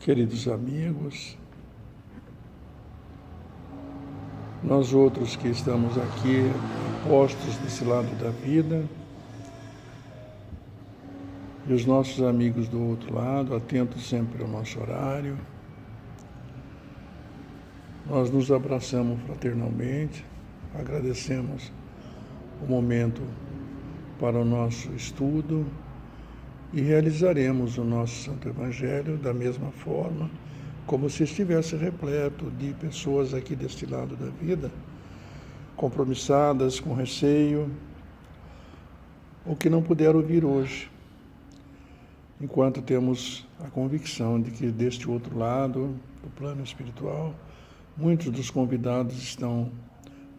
queridos amigos, nós outros que estamos aqui postos desse lado da vida, e os nossos amigos do outro lado, atentos sempre ao nosso horário, nós nos abraçamos fraternalmente, agradecemos o momento para o nosso estudo e realizaremos o nosso Santo Evangelho da mesma forma, como se estivesse repleto de pessoas aqui deste lado da vida, compromissadas, com receio, ou que não puderam vir hoje, enquanto temos a convicção de que deste outro lado, do plano espiritual, muitos dos convidados estão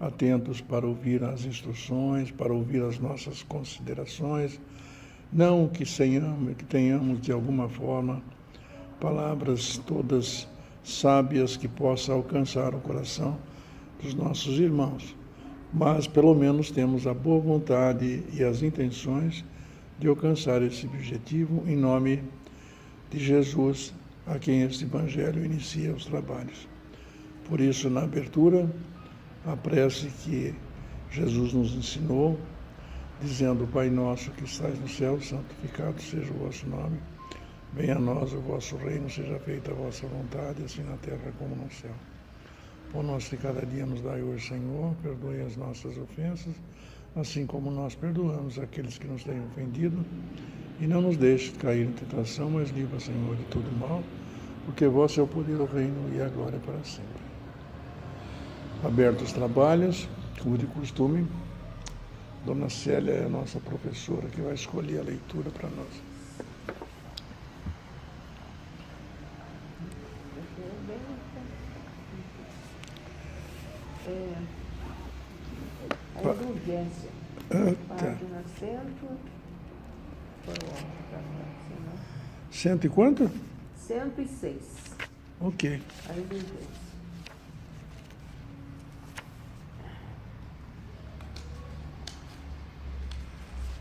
atentos para ouvir as instruções, para ouvir as nossas considerações, não que tenhamos de alguma forma palavras todas sábias que possam alcançar o coração dos nossos irmãos, mas pelo menos temos a boa vontade e as intenções de alcançar esse objetivo em nome de Jesus, a quem este Evangelho inicia os trabalhos. Por isso, na abertura, a prece que Jesus nos ensinou, dizendo: Pai nosso que estais no céu, santificado seja o vosso nome. Venha a nós o vosso reino, seja feita a vossa vontade, assim na terra como no céu. O nosso de cada dia nos dai hoje, Senhor, perdoe as nossas ofensas, assim como nós perdoamos aqueles que nos têm ofendido, e não nos deixe cair em tentação, mas livra, Senhor, de todo mal, porque vosso é o poder, o reino e a glória para sempre. Abertos os trabalhos, como de costume, Dona Célia é a nossa professora que vai escolher a leitura para nós. A indulgência. Página 100. Cento e quanto? 106. Ok. A indulgência.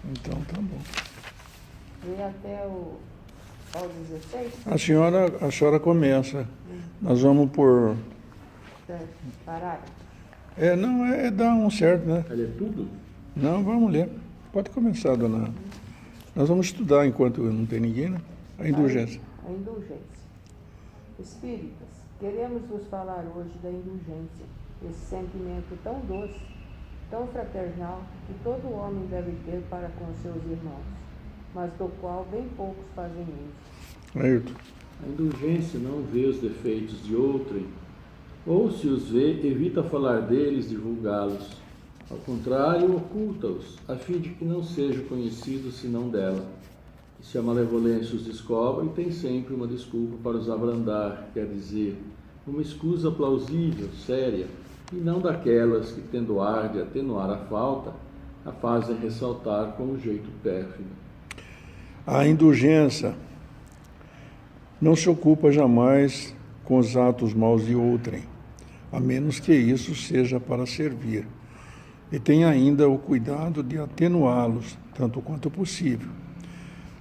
Então tá bom. E até ao 16? A senhora começa. Nós vamos por... Parágrafo. Não, dar um certo, né? Ela é tudo? Não, vamos ler. Pode começar, dona. Nós vamos estudar enquanto não tem ninguém, né? A indulgência. A indulgência. Espíritas, queremos vos falar hoje da indulgência, esse sentimento tão doce, tão fraternal, que todo homem deve ter para com seus irmãos, mas do qual bem poucos fazem uso. Ayrton. A indulgência não vê os defeitos de outrem, ou se os vê, evita falar deles, divulgá-los. Ao contrário, oculta-os, a fim de que não sejam conhecidos senão dela. E se a malemolência os descobre, tem sempre uma desculpa para os abrandar, quer dizer, uma escusa plausível, séria, e não daquelas que, tendo ar de atenuar a falta, a fazem ressaltar com um jeito pérfido. A indulgência não se ocupa jamais com os atos maus de outrem, a menos que isso seja para servir, e tem ainda o cuidado de atenuá-los, tanto quanto possível.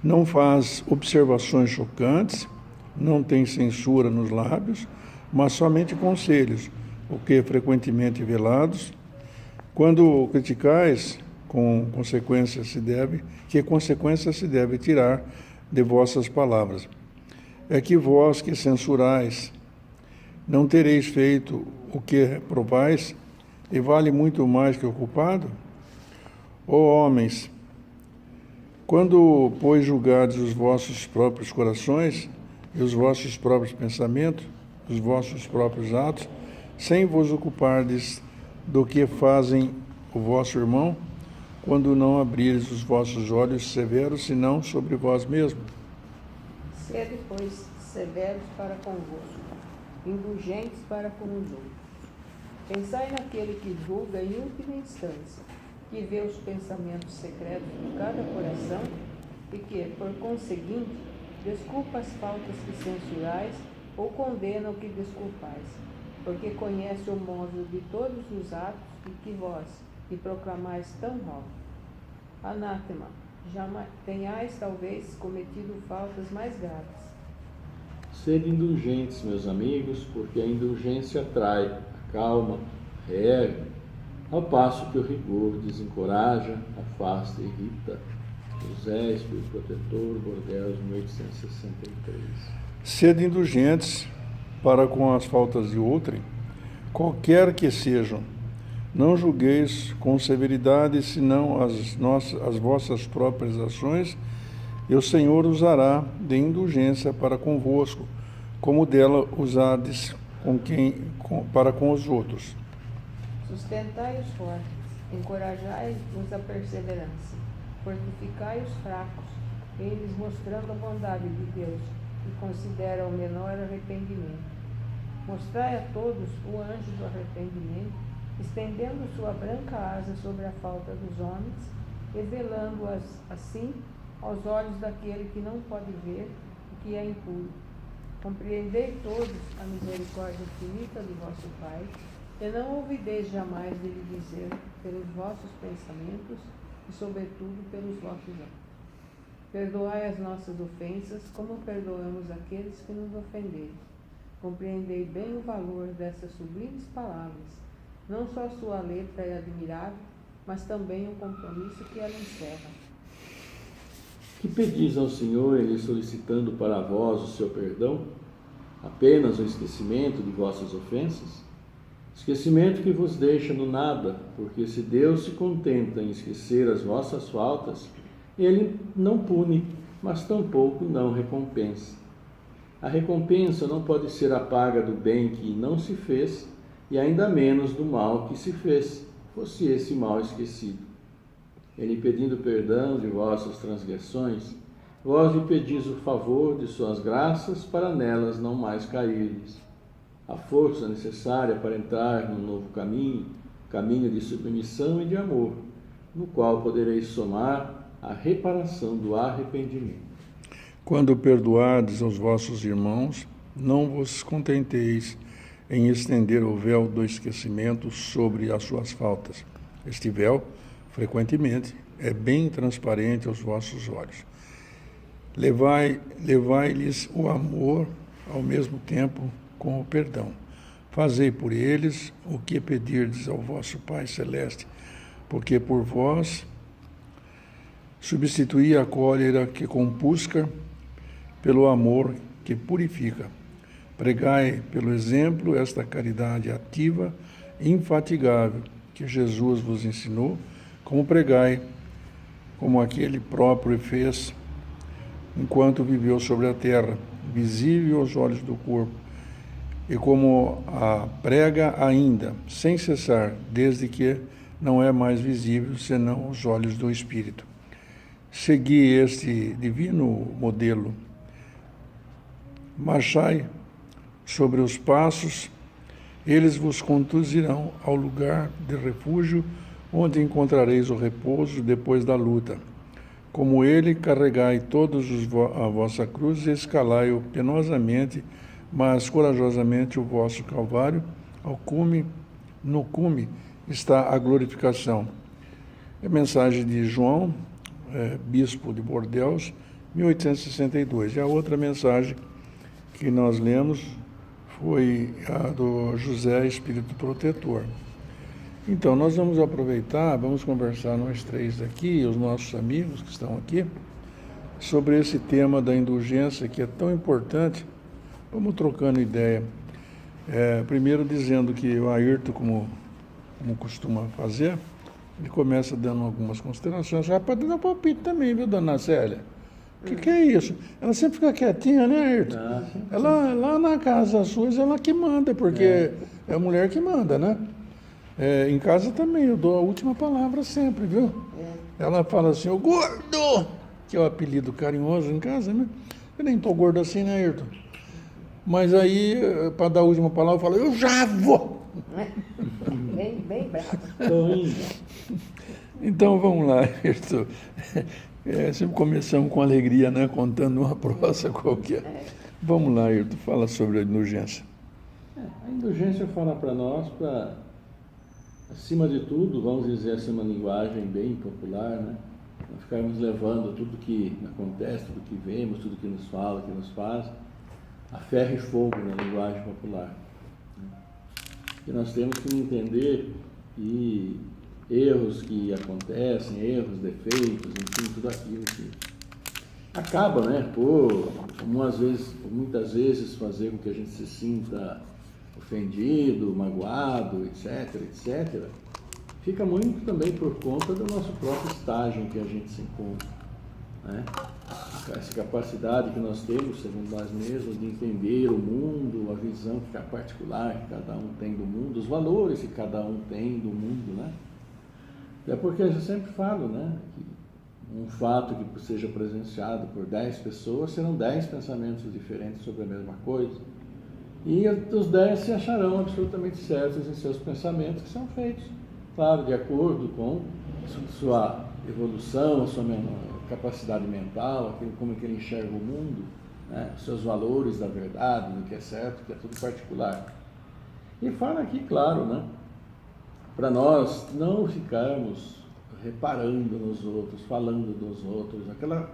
Não faz observações chocantes, não tem censura nos lábios, mas somente conselhos, o que frequentemente velados. Quando criticais, que consequência se deve tirar de vossas palavras? É que vós que censurais, não tereis feito o que reprovais, e vale muito mais que o culpado? Ó homens, quando, pois, julgardes os vossos próprios corações e os vossos próprios pensamentos, os vossos próprios atos, sem vos ocupardes do que fazem o vosso irmão, quando não abrires os vossos olhos severos, senão sobre vós mesmos? Sede, pois, severos para convosco, indulgentes para com os outros. Pensai naquele que julga em última instância, que vê os pensamentos secretos de cada coração e que, por conseguinte, desculpa as faltas que censurais ou condena o que desculpais, porque conhece o modo de todos os atos e que vós, que proclamais tão mal. Anátema, jamais tenhais talvez cometido faltas mais graves. Sede indulgentes, meus amigos, porque a indulgência atrai, acalma, reergue, ao passo que o rigor desencoraja, afasta e irrita. José, Espírito Protetor, Bordeaux, 1863. Sede indulgentes para com as faltas de outrem, qualquer que sejam. Não julgueis com severidade, senão as vossas próprias ações, e o Senhor usará de indulgência para convosco, como dela usades para com os outros. Sustentai os fortes, encorajai-os à perseverança, fortificai os fracos, eles mostrando a bondade de Deus, que considera o menor arrependimento. Mostrai a todos o anjo do arrependimento, estendendo sua branca asa sobre a falta dos homens, revelando-as assim aos olhos daquele que não pode ver o que é impuro. Compreendei todos a misericórdia infinita do vosso Pai, e não ouvideis jamais dele dizer pelos vossos pensamentos e, sobretudo, pelos vossos atos. Perdoai as nossas ofensas, como perdoamos aqueles que nos ofenderam. Compreendei bem o valor dessas sublimes palavras. Não só sua letra é admirável, mas também o compromisso que ela encerra. Que pedis ao Senhor, Ele solicitando para vós o seu perdão? Apenas o esquecimento de vossas ofensas? Esquecimento que vos deixa no nada, porque se Deus se contenta em esquecer as vossas faltas, Ele não pune, mas tampouco não recompensa. A recompensa não pode ser a paga do bem que não se fez, e ainda menos do mal que se fez, fosse esse mal esquecido. Ele pedindo perdão de vossas transgressões, vós lhe pedis o favor de suas graças para nelas não mais cairdes. A força necessária para entrar no novo caminho, caminho de submissão e de amor, no qual podereis somar a reparação do arrependimento. Quando perdoardes aos vossos irmãos, não vos contenteis em estender o véu do esquecimento sobre as suas faltas. Este véu, frequentemente, é bem transparente aos vossos olhos. Levai-lhes o amor ao mesmo tempo com o perdão. Fazei por eles o que pedirdes ao vosso Pai Celeste, porque por vós substituí a cólera que compusca pelo amor que purifica. Pregai pelo exemplo esta caridade ativa e infatigável que Jesus vos ensinou, como pregai, como aquele próprio fez enquanto viveu sobre a terra, visível aos olhos do corpo, e como a prega ainda, sem cessar, desde que não é mais visível senão aos olhos do Espírito. Segui este divino modelo. Marchai sobre os passos, eles vos conduzirão ao lugar de refúgio, onde encontrareis o repouso depois da luta. Como ele, carregai todos a vossa cruz e escalai-o penosamente, mas corajosamente o vosso Calvário. No cume está a glorificação. É a mensagem de João, bispo de Bordeaux, 1862. E a outra mensagem que nós lemos foi a do José, Espírito Protetor. Então, nós vamos aproveitar, vamos conversar nós três aqui, os nossos amigos que estão aqui, sobre esse tema da indulgência que é tão importante. Vamos trocando ideia. Primeiro dizendo que o Ayrton, como costuma fazer, ele começa dando algumas considerações. Já pode dar palpite também, viu, dona Célia? O que é isso? Ela sempre fica quietinha, né, Ayrton? Ela, lá na casa suas, ela que manda, porque é a mulher que manda, né? Em casa também, eu dou a última palavra sempre, viu? Ela fala assim, ô gordo, que é o apelido carinhoso em casa, né? Eu nem tô gordo assim, né, Ayrton? Mas aí, para dar a última palavra, eu falo, eu já vou! Bem bravo. Então, vamos lá, Ayrton. Sempre começamos com alegria, né? Contando uma prosa qualquer. Vamos lá, Ayrton, fala sobre a indulgência. A indulgência fala para nós, acima de tudo, vamos dizer assim, uma linguagem bem popular, né? Não ficarmos levando tudo que acontece, tudo que vemos, tudo que nos fala, que nos faz, a ferro e fogo na linguagem popular. E nós temos que entender que erros que acontecem, erros, defeitos, enfim, tudo aquilo que acaba, né, por muitas vezes fazer com que a gente se sinta ofendido, magoado, etc, etc, fica muito também por conta do nosso próprio estágio em que a gente se encontra, né? Essa capacidade que nós temos, segundo nós mesmos, de entender o mundo, a visão que é particular que cada um tem do mundo, os valores que cada um tem do mundo, né? É porque eu sempre falo, né, que um fato que seja presenciado por 10 pessoas serão 10 pensamentos diferentes sobre a mesma coisa. E os 10 se acharão absolutamente certos em seus pensamentos, que são feitos, claro, de acordo com sua evolução, a sua capacidade mental, aquilo, como que ele enxerga o mundo, né, os seus valores da verdade, do que é certo, que é tudo particular. E fala aqui, claro, né, para nós não ficarmos reparando nos outros, falando dos outros, aquela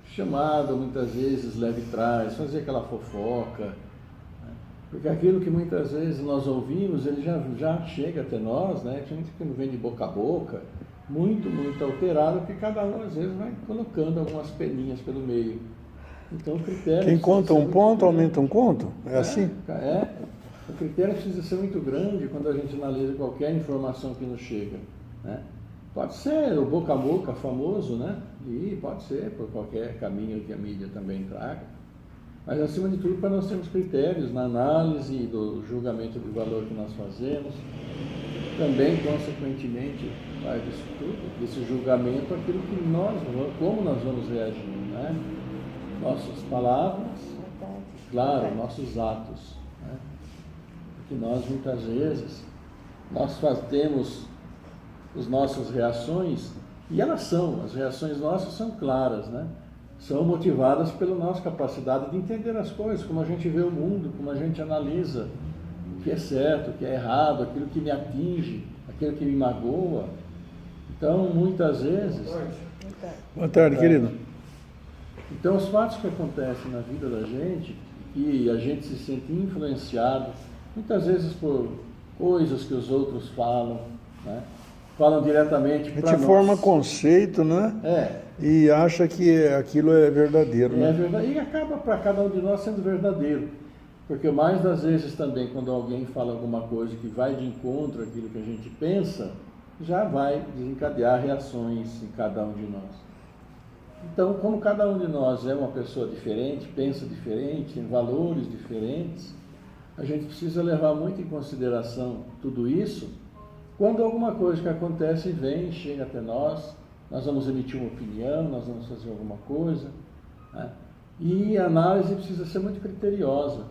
chamada muitas vezes leve trás, fazer aquela fofoca, né? Porque aquilo que muitas vezes nós ouvimos, ele já chega até nós, né? A gente que não vem de boca a boca, muito alterado, que cada um às vezes vai colocando algumas peninhas pelo meio. Então o critério... Quem conta um ponto, aumenta um conto? É assim? O critério precisa ser muito grande quando a gente analisa qualquer informação que nos chega, né? Pode ser o boca a boca famoso, né? E pode ser por qualquer caminho que a mídia também traga. Mas, acima de tudo, para nós termos critérios na análise do julgamento de valor que nós fazemos, também, consequentemente, faz disso tudo, desse julgamento, aquilo que como nós vamos reagir, né? Nossas palavras, claro, nossos atos, né? Porque nós, muitas vezes, nós temos as nossas reações, e as reações nossas são claras, né? São motivadas pela nossa capacidade de entender as coisas, como a gente vê o mundo, como a gente analisa o que é certo, o que é errado, aquilo que me atinge, aquilo que me magoa. Então, muitas vezes... Boa tarde, querido. Então, os fatos que acontecem na vida da gente, que a gente se sente influenciado, muitas vezes por coisas que os outros falam, né? Falam diretamente para nós. A gente forma conceito, né? E acha que aquilo é verdadeiro, né? É verdade, e acaba para cada um de nós sendo verdadeiro. Porque mais das vezes também, quando alguém fala alguma coisa que vai de encontro àquilo que a gente pensa, já vai desencadear reações em cada um de nós. Então, como cada um de nós é uma pessoa diferente, pensa diferente, tem valores diferentes, a gente precisa levar muito em consideração tudo isso. Quando alguma coisa que acontece vem, chega até nós vamos emitir uma opinião, nós vamos fazer alguma coisa, né? E a análise precisa ser muito criteriosa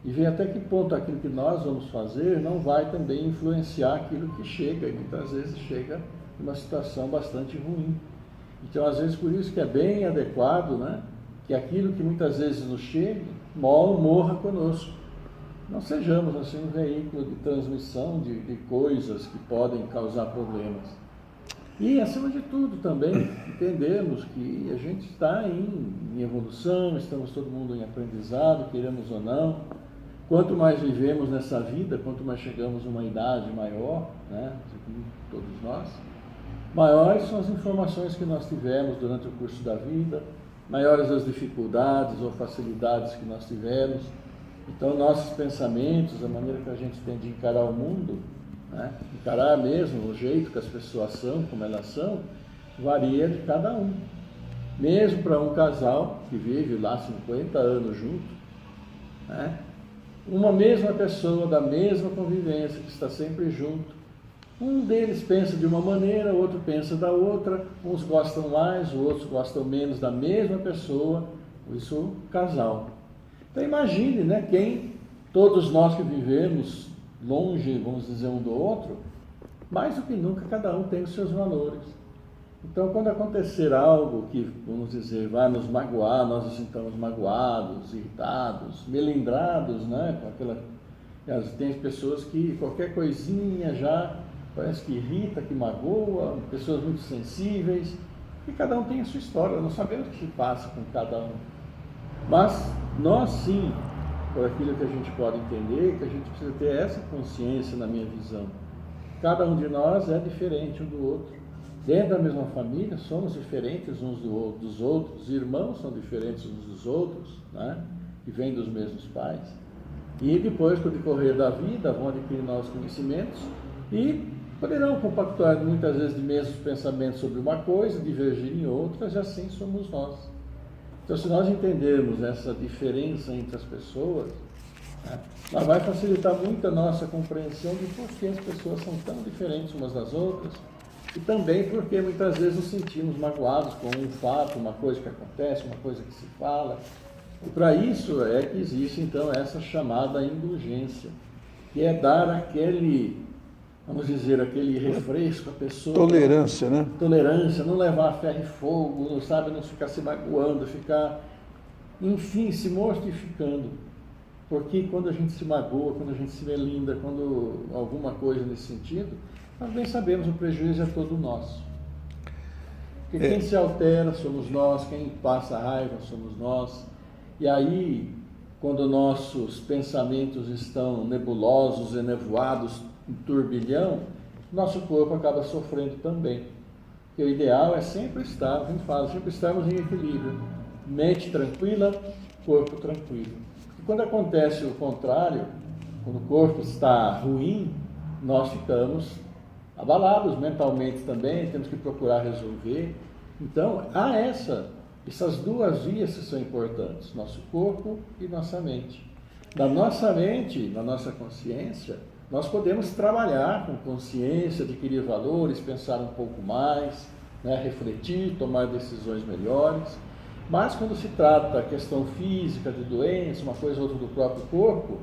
e ver até que ponto aquilo que nós vamos fazer não vai também influenciar aquilo que chega, e muitas vezes chega em uma situação bastante ruim. Então, às vezes, por isso que é bem adequado, né, que aquilo que muitas vezes nos chega, morra conosco. Não sejamos assim um veículo de transmissão de coisas que podem causar problemas. E, acima de tudo, também entendemos que a gente está em evolução, estamos todo mundo em aprendizado, queremos ou não. Quanto mais vivemos nessa vida, quanto mais chegamos a uma idade maior, né, todos nós, maiores são as informações que nós tivemos durante o curso da vida, maiores as dificuldades ou facilidades que nós tivemos. Então, nossos pensamentos, a maneira que a gente tem de encarar o mundo, né, encarar mesmo o jeito que as pessoas são, como elas são, varia de cada um. Mesmo para um casal que vive lá 50 anos junto, né, uma mesma pessoa da mesma convivência, que está sempre junto, um deles pensa de uma maneira, o outro pensa da outra, uns gostam mais, os outros gostam menos da mesma pessoa, isso casal. Então imagine, né, todos nós que vivemos longe, vamos dizer, um do outro, mais do que nunca cada um tem os seus valores. Então, quando acontecer algo que, vamos dizer, vai nos magoar, nós nos sintamos magoados, irritados, melindrados, né, com aquela... Tem pessoas que qualquer coisinha já parece que irrita, que magoa, pessoas muito sensíveis, e cada um tem a sua história, não sabemos o que se passa com cada um. Mas nós sim, por aquilo que a gente pode entender, que a gente precisa ter essa consciência na minha visão. Cada um de nós é diferente um do outro. Dentro da mesma família, somos diferentes uns dos outros. Irmãos são diferentes uns dos outros, né? Que vêm dos mesmos pais. E depois, com o decorrer da vida, vão adquirir novos conhecimentos e poderão compactuar muitas vezes de mesmos pensamentos sobre uma coisa, divergir em outras, e assim somos nós. Então, se nós entendermos essa diferença entre as pessoas, né, ela vai facilitar muito a nossa compreensão de por que as pessoas são tão diferentes umas das outras, e também porque muitas vezes nos sentimos magoados com um fato, uma coisa que acontece, uma coisa que se fala. E para isso é que existe então essa chamada indulgência, que é dar aquele, vamos dizer, aquele refresco à pessoa. Tolerância, né? Tolerância, não levar a ferro e fogo, não, sabe, não ficar se magoando, ficar, enfim, se mortificando. Porque quando a gente se magoa, quando a gente se melinda, quando alguma coisa nesse sentido, nós bem sabemos, o prejuízo é todo nosso. Porque quem se altera somos nós, quem passa raiva somos nós. E aí, quando nossos pensamentos estão nebulosos, enevoados, em turbilhão, nosso corpo acaba sofrendo também. Porque o ideal é sempre estar, a gente fala, sempre estarmos em equilíbrio. Mente tranquila, corpo tranquilo. E quando acontece o contrário, quando o corpo está ruim, nós ficamos abalados mentalmente também, temos que procurar resolver. Então, há essas duas vias que são importantes, nosso corpo e nossa mente. Na nossa mente, na nossa consciência, nós podemos trabalhar com consciência, adquirir valores, pensar um pouco mais, né, refletir, tomar decisões melhores. Mas quando se trata da questão física, de doença, uma coisa ou outra do próprio corpo,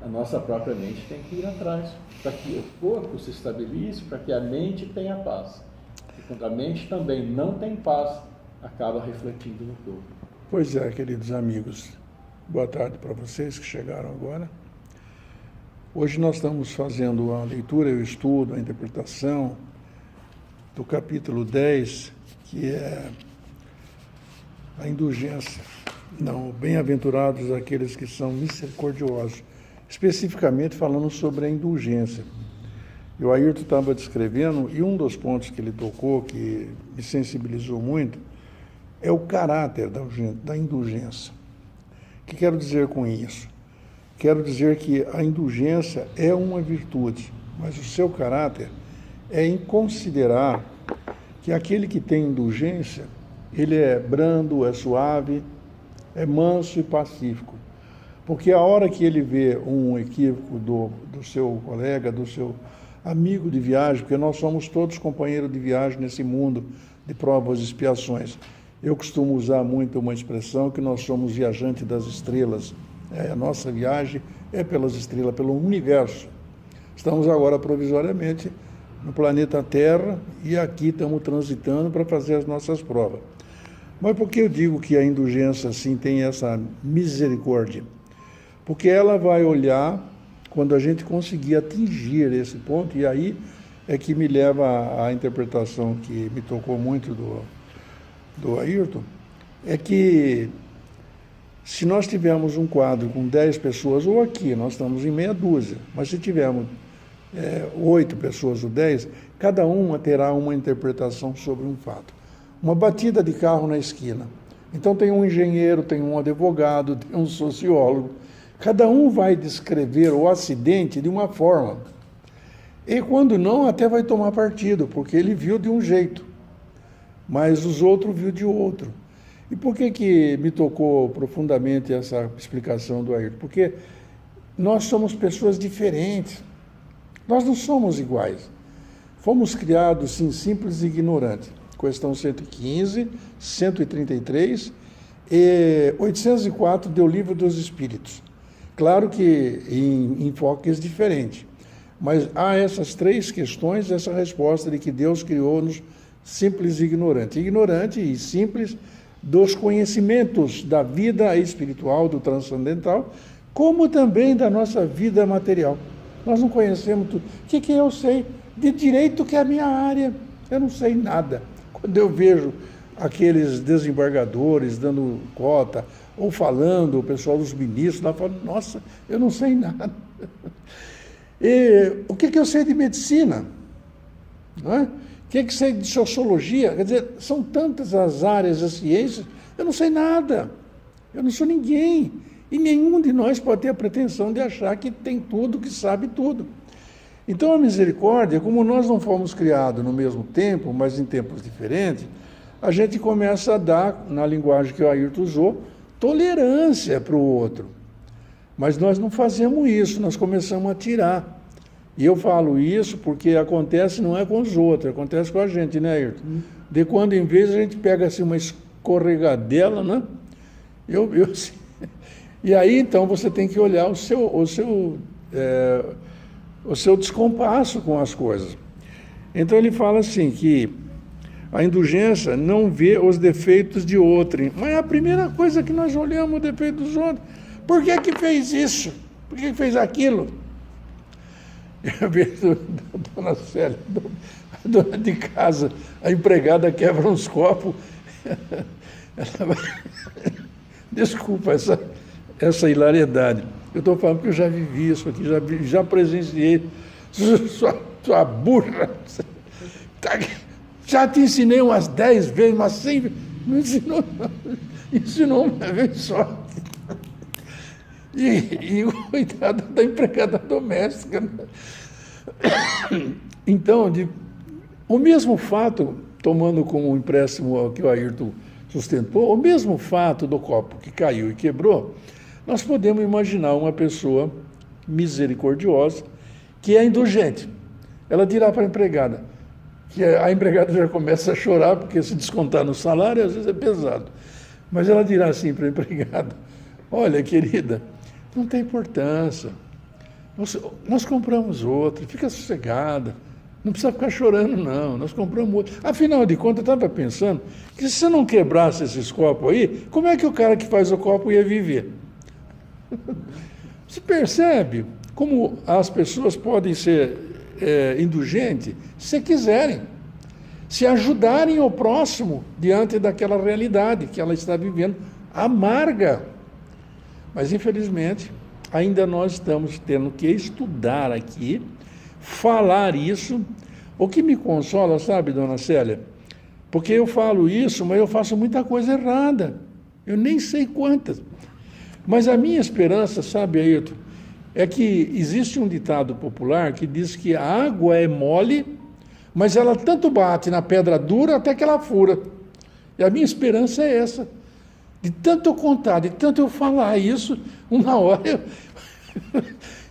a nossa própria mente tem que ir atrás, para que o corpo se estabilize, para que a mente tenha paz. E quando a mente também não tem paz, acaba refletindo no corpo. Pois é, queridos amigos, boa tarde para vocês que chegaram agora. Hoje nós estamos fazendo a leitura e o estudo, a interpretação do capítulo 10, que é a indulgência. Não, bem-aventurados aqueles que são misericordiosos, especificamente falando sobre a indulgência. E o Ayrton estava descrevendo, e um dos pontos que ele tocou, que me sensibilizou muito, é o caráter da indulgência. O que quero dizer com isso? Quero dizer que a indulgência é uma virtude, mas o seu caráter é em considerar que aquele que tem indulgência, ele é brando, é suave, é manso e pacífico. Porque a hora que ele vê um equívoco do seu colega, do seu amigo de viagem, porque nós somos todos companheiros de viagem nesse mundo de provas e expiações. Eu costumo usar muito uma expressão que nós somos viajantes das estrelas. A nossa viagem é pelas estrelas, pelo universo. Estamos agora provisoriamente no planeta Terra e aqui estamos transitando para fazer as nossas provas. Mas por que eu digo que a indulgência assim tem essa misericórdia? Porque ela vai olhar quando a gente conseguir atingir esse ponto, e aí é que me leva à interpretação que me tocou muito do Ayrton, é que se nós tivermos um quadro com 10 pessoas, ou aqui, nós estamos em meia dúzia, mas se tivermos 8 pessoas ou 10, cada uma terá uma interpretação sobre um fato. Uma batida de carro na esquina. Então tem um engenheiro, tem um advogado, tem um sociólogo. Cada um vai descrever o acidente de uma forma. E quando não, até vai tomar partido, porque ele viu de um jeito, mas os outros viu de outro. E por que me tocou profundamente essa explicação do Ayrton? Porque nós somos pessoas diferentes. Nós não somos iguais. Fomos criados, sim, simples e ignorantes. Questão 115, 133 e 804 do Livro dos Espíritos. Claro que em enfoques diferentes, mas há essas três questões, essa resposta de que Deus criou-nos simples e ignorantes. Ignorante e simples dos conhecimentos da vida espiritual, do transcendental, como também da nossa vida material. Nós não conhecemos tudo. O que eu sei? De direito, que é a minha área. Eu não sei nada. Quando eu vejo aqueles desembargadores dando cota, ou falando, o pessoal dos ministros lá falando, nossa, eu não sei nada. E o que eu sei de medicina? Não é? O que eu sei de sociologia? Quer dizer, são tantas as áreas das ciências, eu não sei nada. Eu não sou ninguém. E nenhum de nós pode ter a pretensão de achar que tem tudo, que sabe tudo. Então a misericórdia, como nós não fomos criados no mesmo tempo, mas em tempos diferentes, a gente começa a dar, na linguagem que o Ayrton usou, tolerância para o outro. Mas nós não fazemos isso, nós começamos a tirar. E eu falo isso porque acontece não é com os outros, acontece com a gente, né, Ayrton? De quando em vez a gente pega assim uma escorregadela, né? E aí então você tem que olhar o seu descompasso com as coisas. Então ele fala assim que a indulgência não vê os defeitos de outrem, mas é a primeira coisa que nós olhamos o defeito dos outros. Por que fez isso? Por que fez aquilo? Eu vejo a dona Célia, a dona de casa, a empregada quebra uns copos. Desculpa essa hilariedade. Eu estou falando porque eu já vivi isso aqui, já presenciei. Sua burra. Já te ensinei umas 10 vezes, umas 100 vezes. Não ensinou, não. Ensinou uma vez só. E o coitado da empregada doméstica. Então, o mesmo fato, tomando como empréstimo que o Ayrton sustentou, o mesmo fato do copo que caiu e quebrou, nós podemos imaginar uma pessoa misericordiosa que é indulgente. Ela dirá para a empregada, que a empregada já começa a chorar, porque se descontar no salário, às vezes é pesado. Mas ela dirá assim para a empregada, olha, querida, não tem importância. Nós compramos outro, fica sossegada. Não precisa ficar chorando, não. Nós compramos outro. Afinal de contas, eu estava pensando que se você não quebrasse esses copos aí, como é que o cara que faz o copo ia viver? Você percebe como as pessoas podem ser indulgentes se quiserem, se ajudarem o próximo diante daquela realidade que ela está vivendo, amarga. Mas, infelizmente, ainda nós estamos tendo que estudar aqui, falar isso. O que me consola, sabe, dona Célia? Porque eu falo isso, mas eu faço muita coisa errada. Eu nem sei quantas. Mas a minha esperança, sabe, Ayrton, é que existe um ditado popular que diz que a água é mole, mas ela tanto bate na pedra dura até que ela fura. E a minha esperança é essa. De tanto eu contar, de tanto eu falar isso, uma hora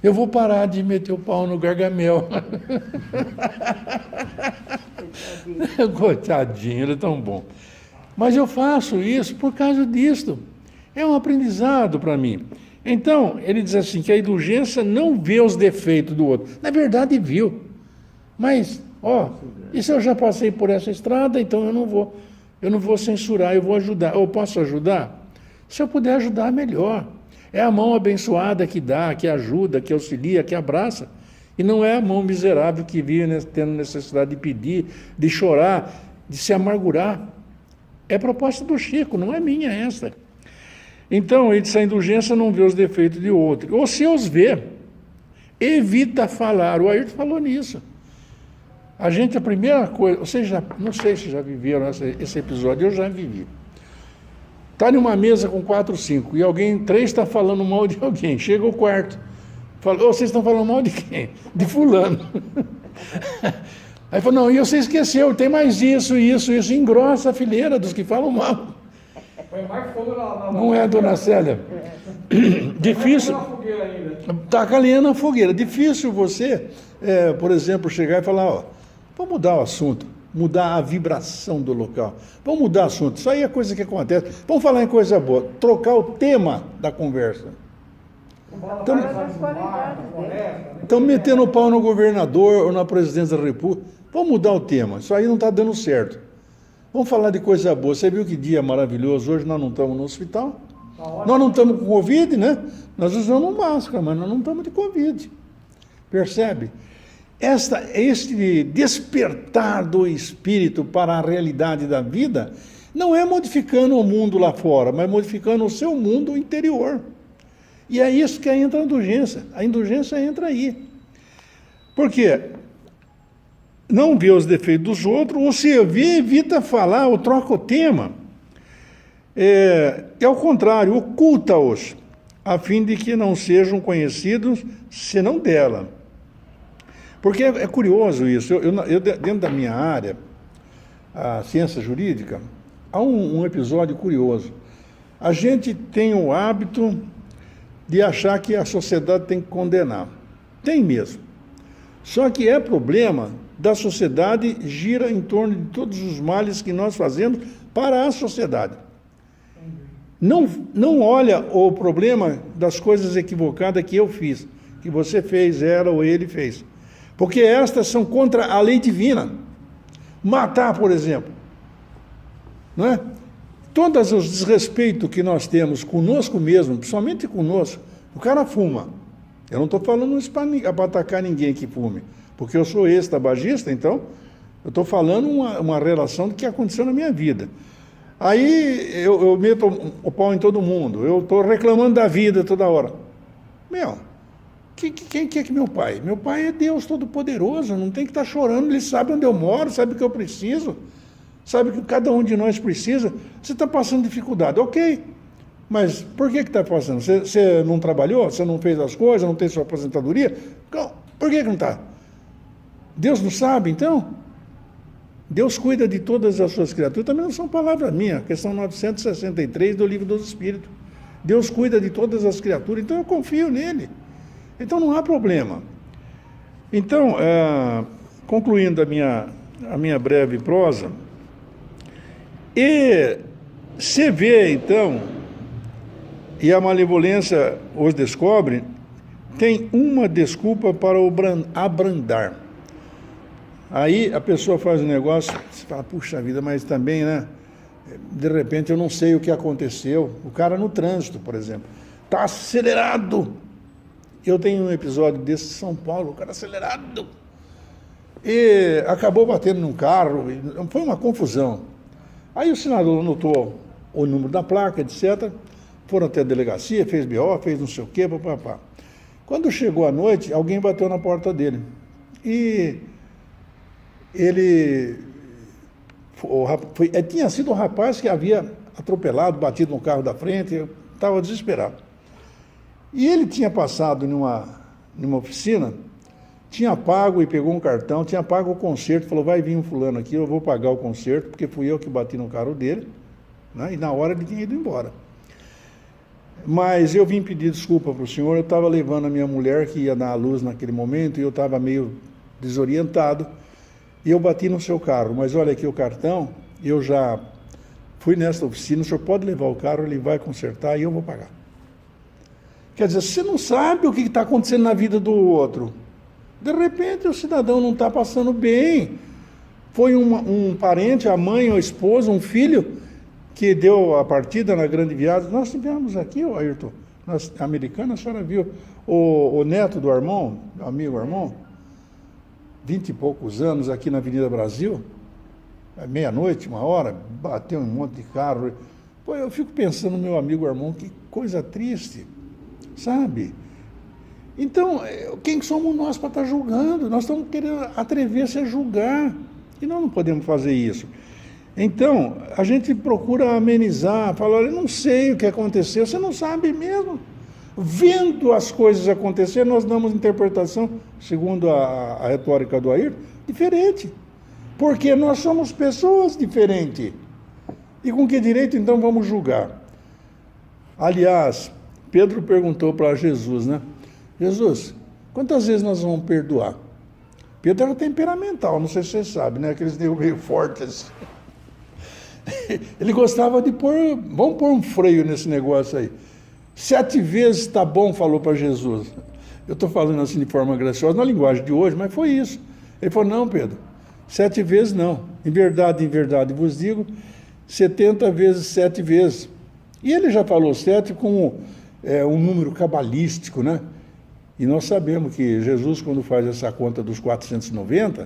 eu vou parar de meter o pau no Gargamel. Coitadinho, ele é tão bom. Mas eu faço isso por causa disso. É um aprendizado para mim. Então, ele diz assim, que a indulgência não vê os defeitos do outro. Na verdade, viu. Mas, isso eu já passei por essa estrada, então eu não vou censurar, eu vou ajudar. Eu posso ajudar? Se eu puder ajudar, melhor. É a mão abençoada que dá, que ajuda, que auxilia, que abraça. E não é a mão miserável que vive tendo necessidade de pedir, de chorar, de se amargurar. É proposta do Chico, não é minha essa. Então, ele diz, a indulgência não vê os defeitos de outro. Ou se os vê, evita falar. O Ayrton falou nisso. A primeira coisa, não sei se já viveram esse episódio, eu já vivi. Está numa mesa com 4, 5, e 3 está falando mal de alguém. Chega o quarto, fala, vocês estão falando mal de quem? De fulano. Aí fala, não, e você esqueceu, tem mais isso, engrossa a fileira dos que falam mal. Não é, dona Célia? Difícil. Taca a lenha na fogueira. Difícil você, por exemplo, chegar e falar, vamos mudar o assunto, mudar a vibração do local. Vamos mudar o assunto. Isso aí é coisa que acontece. Vamos falar em coisa boa. Trocar o tema da conversa. Estamos metendo o pau no governador ou na presidência da República. Vamos mudar o tema. Isso aí não está dando certo. Vamos falar de coisa boa. Você viu que dia maravilhoso? Hoje nós não estamos no hospital. Nós não estamos com Covid, né? Nós usamos máscara, mas nós não estamos de Covid. Percebe? Este despertar do espírito para a realidade da vida Não é modificando o mundo lá fora, mas modificando o seu mundo interior. E é isso que entra a indulgência. A indulgência entra aí. Por quê? Não vê os defeitos dos outros, ou se vê, evita falar, ou troca o tema. Ao contrário, oculta-os, a fim de que não sejam conhecidos, senão dela. Porque é curioso isso. Eu, dentro da minha área, a ciência jurídica, há um episódio curioso. A gente tem o hábito de achar que a sociedade tem que condenar. Tem mesmo. Só que é problema da sociedade, gira em torno de todos os males que nós fazemos para a sociedade. Não olha o problema das coisas equivocadas que eu fiz, que você fez, ela ou ele fez. Porque estas são contra a lei divina. Matar, por exemplo. Não é? Todos os desrespeitos que nós temos conosco mesmo, principalmente conosco, o cara fuma. Eu não estou falando isso para atacar ninguém que fume, porque eu sou ex-tabagista, então eu estou falando uma relação do que aconteceu na minha vida. Aí eu meto o pau em todo mundo, eu estou reclamando da vida toda hora. Quem que é meu pai? Meu pai é Deus Todo-Poderoso, não tem que estar chorando, ele sabe onde eu moro, sabe o que eu preciso, sabe o que cada um de nós precisa. Você está passando dificuldade, ok, mas por que está passando? Você não trabalhou, você não fez as coisas, não tem sua aposentadoria? Por que não está? Deus não sabe, então? Deus cuida de todas as suas criaturas, também não são palavras minhas, questão 963 do Livro dos Espíritos. Deus cuida de todas as criaturas, então eu confio nele. Então não há problema. Então, concluindo a minha breve prosa, e se vê, então, e a malevolência os descobre, tem uma desculpa para o abrandar. Aí a pessoa faz um negócio, você fala, puxa vida, mas também, né? De repente eu não sei o que aconteceu. O cara no trânsito, por exemplo, está acelerado. Eu tenho um episódio desse em São Paulo, o cara acelerado. E acabou batendo num carro, foi uma confusão. Aí o senador anotou o número da placa, etc. Foram até a delegacia, fez BO, fez não sei o quê, papapá. Quando chegou a noite, alguém bateu na porta dele. E ele tinha sido um rapaz que havia atropelado, batido no carro da frente, estava desesperado. E ele tinha passado numa oficina, tinha pago e pegou um cartão, tinha pago o conserto, falou, vai vir um fulano aqui, eu vou pagar o conserto, porque fui eu que bati no carro dele, né? E na hora ele tinha ido embora. Mas eu vim pedir desculpa para o senhor, eu estava levando a minha mulher, que ia dar à luz naquele momento, e eu estava meio desorientado, e eu bati no seu carro, mas olha aqui o cartão, eu já fui nessa oficina, o senhor pode levar o carro, ele vai consertar e eu vou pagar. Quer dizer, você não sabe o que está acontecendo na vida do outro. De repente o cidadão não está passando bem. Foi um parente, a mãe, a esposa, um filho, que deu a partida na grande viagem. Nós tivemos aqui, Ayrton, americana, a senhora viu, o neto do Armon, amigo Armon, 20 e poucos anos aqui na Avenida Brasil, meia-noite, 1h, bateu em um monte de carro. Pô, eu fico pensando no meu amigo Armon, que coisa triste, sabe? Então, quem somos nós para estar julgando? Nós estamos querendo atrever-se a julgar, e nós não podemos fazer isso. Então, a gente procura amenizar, falar, olha, eu não sei o que aconteceu, você não sabe mesmo. Vendo as coisas acontecer, nós damos interpretação, segundo a retórica do Ayrton, diferente. Porque nós somos pessoas diferentes. E com que direito, então, vamos julgar? Aliás, Pedro perguntou para Jesus, né? Jesus, quantas vezes nós vamos perdoar? Pedro era temperamental, não sei se você sabe, né? Aqueles meio fortes. Ele gostava de vamos pôr um freio nesse negócio aí. 7 vezes está bom, falou para Jesus. Eu estou falando assim de forma graciosa, na linguagem de hoje, mas foi isso. Ele falou, não, Pedro, 7 vezes não. Em verdade vos digo, 70 vezes 7 vezes. E ele já falou 7 como um número cabalístico, né? E nós sabemos que Jesus, quando faz essa conta dos 490,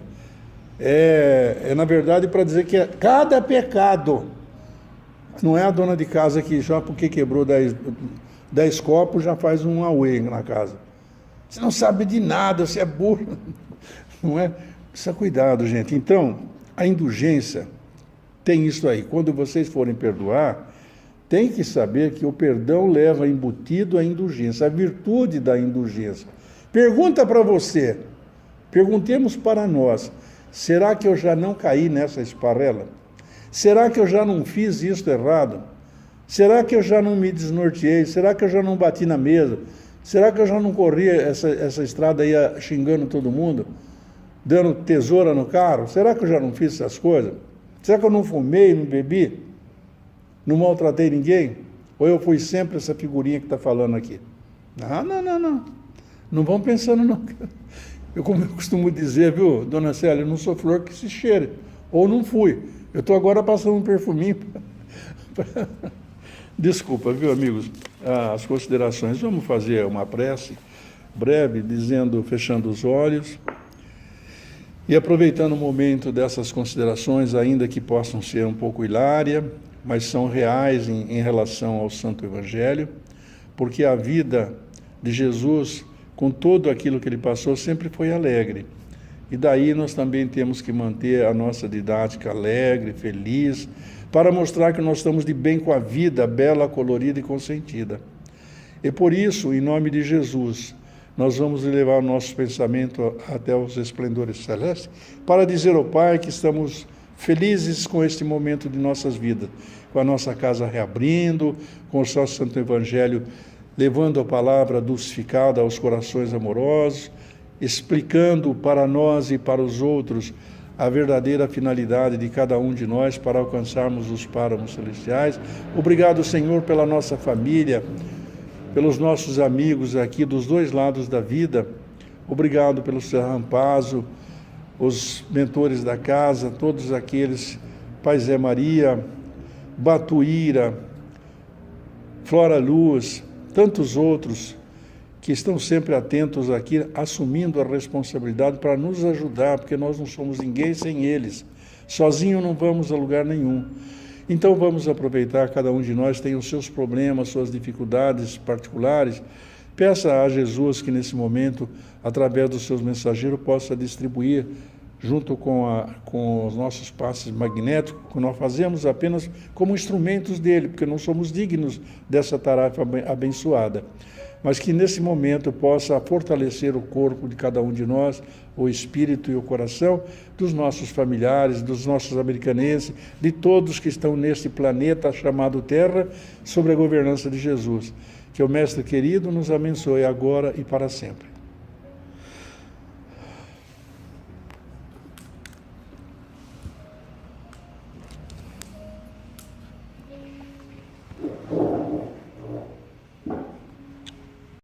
na verdade para dizer que cada pecado Não é a dona de casa que já porque quebrou 10 copos já faz um auê na casa. Você não sabe de nada, você é burro. Não é? Precisa cuidado, gente. Então, a indulgência tem isso aí. Quando vocês forem perdoar, tem que saber que o perdão leva embutido a indulgência, a virtude da indulgência. Pergunta para você, perguntemos para nós, será que eu já não caí nessa esparrela? Será que eu já não fiz isso errado? Será que eu já não me desnorteei? Será que eu já não bati na mesa? Será que eu já não corri essa estrada aí xingando todo mundo? Dando tesoura no carro? Será que eu já não fiz essas coisas? Será que eu não fumei, não bebi? Não maltratei ninguém? Ou eu fui sempre essa figurinha que está falando aqui? Não. Não vão pensando, não. Como eu costumo dizer, viu, dona Célia, eu não sou flor que se cheire. Ou não fui. Eu estou agora passando um perfuminho. Desculpa, viu, amigos, as considerações. Vamos fazer uma prece breve, dizendo, fechando os olhos e aproveitando o momento dessas considerações, ainda que possam ser um pouco hilárias, mas são reais em relação ao Santo Evangelho, porque a vida de Jesus, com tudo aquilo que ele passou, sempre foi alegre. E daí nós também temos que manter a nossa didática alegre, feliz, para mostrar que nós estamos de bem com a vida, bela, colorida e consentida. E por isso, em nome de Jesus, nós vamos levar o nosso pensamento até os esplendores celestes, para dizer ao Pai que estamos felizes com este momento de nossas vidas, com a nossa casa reabrindo, com o nosso Santo Evangelho levando a palavra dulcificada aos corações amorosos, explicando para nós e para os outros a verdadeira finalidade de cada um de nós para alcançarmos os páramos celestiais. Obrigado, Senhor, pela nossa família, pelos nossos amigos aqui dos dois lados da vida. Obrigado pelo Sr. Rampazzo, os mentores da casa, todos aqueles, Pai Zé Maria, Batuíra, Flora Luz, tantos outros que estão sempre atentos aqui, assumindo a responsabilidade para nos ajudar, porque nós não somos ninguém sem eles. Sozinho não vamos a lugar nenhum. Então vamos aproveitar, cada um de nós tem os seus problemas, suas dificuldades particulares. Peça a Jesus que nesse momento, através dos seus mensageiros, possa distribuir, junto com os nossos passes magnéticos, que nós fazemos apenas como instrumentos dele, porque não somos dignos dessa tarefa abençoada. Mas que nesse momento possa fortalecer o corpo de cada um de nós, o espírito e o coração dos nossos familiares, dos nossos americanenses, de todos que estão neste planeta chamado Terra, sob a governança de Jesus. Que o Mestre querido nos abençoe agora e para sempre.